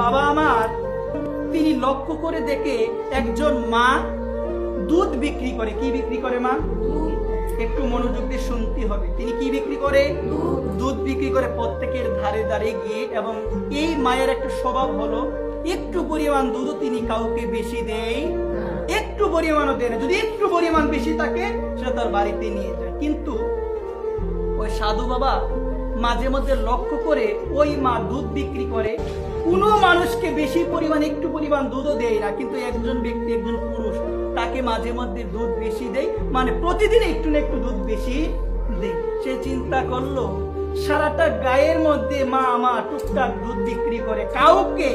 বাবা আমার তিনি লক্ষ্য করে দেখে একজন মা দুধ বিক্রি করে। কি বিক্রি করে মা? একটু মনোযোগ দিয়ে শুনতে হবে। তিনি কি বিক্রি করে? দুধ বিক্রি করে প্রত্যেকের ধারে ধারে গিয়ে। এবং এই মায়ের একটা স্বভাব হলো একটু পরিমাণ দুধও তিনি কাউকে বেশি দেয়, একটু পরিমাণও দেয় না। যদি একটু পরিমাণ বেশি থাকে সেটা তার বাড়িতে নিয়ে যায়। কিন্তু ওই সাধু বাবা মাঝে মধ্যে লক্ষ্য করে ওই মা দুধ বিক্রি করে, কোনো মানুষকে বেশি পরিমাণ একটু পরিমাণ দুধও দেয় না, কিন্তু একজন ব্যক্তি, একজন পুরুষ, তাকে মাঝে মধ্যে দুধ বেশি দেয়, মানে প্রতিদিন একটু না একটু দুধ বেশি দেয়। সে চিন্তা করলো সারাটা গায়ের মধ্যে মা আমার টুকটাক দুধ বিক্রি করে, কাউকে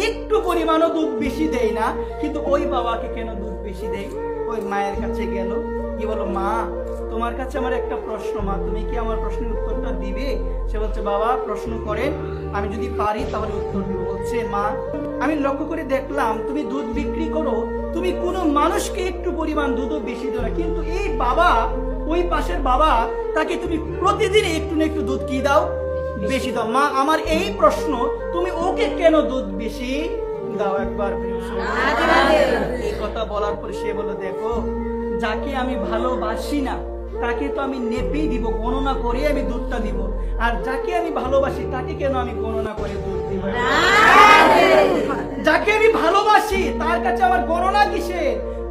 একটু পরিমাণও দুধ বেশি দেয় না, কিন্তু ওই বাবাকে কেন দুধ বেশি দেয়? ওই মায়ের কাছে গেল, কি বলো, মা তোমার কাছে আমার একটা প্রশ্ন, মা তুমি কি আমার প্রশ্নের উত্তরটা দিবে? সে বলছে, বাবা প্রশ্ন করেন, আমি যদি পারি তাহলে উত্তর দিব। বলছে, মা আমি লক্ষ্য করে দেখলাম তুমি দুধ বিক্রি করো, তুমি কোনো মানুষকে একটু পরিমাণ দুধও বেশি দাও না, কিন্তু এই বাবা, ওই পাশের বাবা, তাকে তুমি প্রতিদিন একটু না একটু দুধ কি দাও? বেশি দাও। মা আমার এই প্রশ্ন, তুমি ওকে কেন দুধ বেশি দাও? একবার এই কথা বলার পর সে বলে, দেখো যাকে আমি ভালোবাসি না তাকে তো আমি নেপেই দিব, গণনা করে আমি দুধটা দিব, আর যাকে আমি ভালোবাসি তাকে কেন আমি গণনা করে দুধ দিব? যাকে আমি ভালোবাসি তার কাছে আমার গণনা কিসে?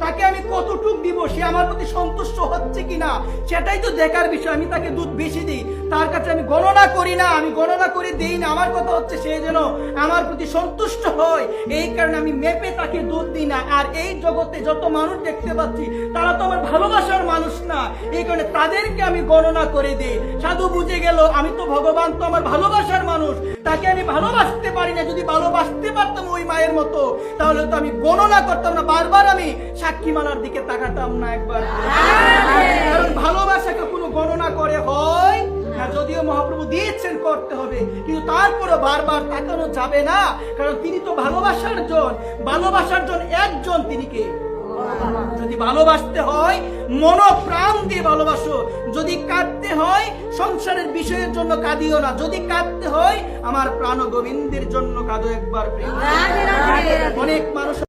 তাকে আমি কতটুক দিব, সে আমার প্রতি সন্তুষ্ট হচ্ছে কিনা সেটাই তো দেখার বিষয়। আমি তাকে দুধ বেশি দিই, তার কাছে আমি গণনা করি না, আমি গণনা করে দেই না। আমার কথা হচ্ছে সে যেন আমার প্রতি সন্তুষ্ট হয়, এই কারণে আমি মেপে তাকে দুধ দিই না। আর এই জগতে যত মানুষ দেখতে পাচ্ছি তারা তো আমার ভালোবাসার মানুষ না, এই কারণে তাদেরকে আমি গণনা করে দিই। সাধু বুঝে গেল আমি তো ভগবান তো আমার ভালোবাসার মানুষ, তাকে আমি ভালোবাসতে পারি না। যদি ভালোবাসতে পারতাম ওই মায়ের মতো তাহলে তো আমি গণনা করতাম না, বারবার আমি সাক্ষীমালার দিকে তাকাতাম না একবার। কারণ ভালোবাসাকে কোনো গণনা করে হয় না, যদিও মহাপ্রভু দিয়েছেন করতে হবে, কিন্তু তারপরে বারবার তাকানো যাবে না, কারণ তিনি তো ভালোবাসার জন। ভালোবাসার জন একজন, তিনি কে? যদি ভালোবাসতে হয় মন প্রাণ দিয়ে ভালোবাসো, যদি কাঁদতে হয় সংসারের বিষয়ের জন্য কাঁদিও না, যদি কাঁদতে হয় আমার প্রাণ গোবিন্দের জন্য কাঁদো একবার। অনেক মানুষ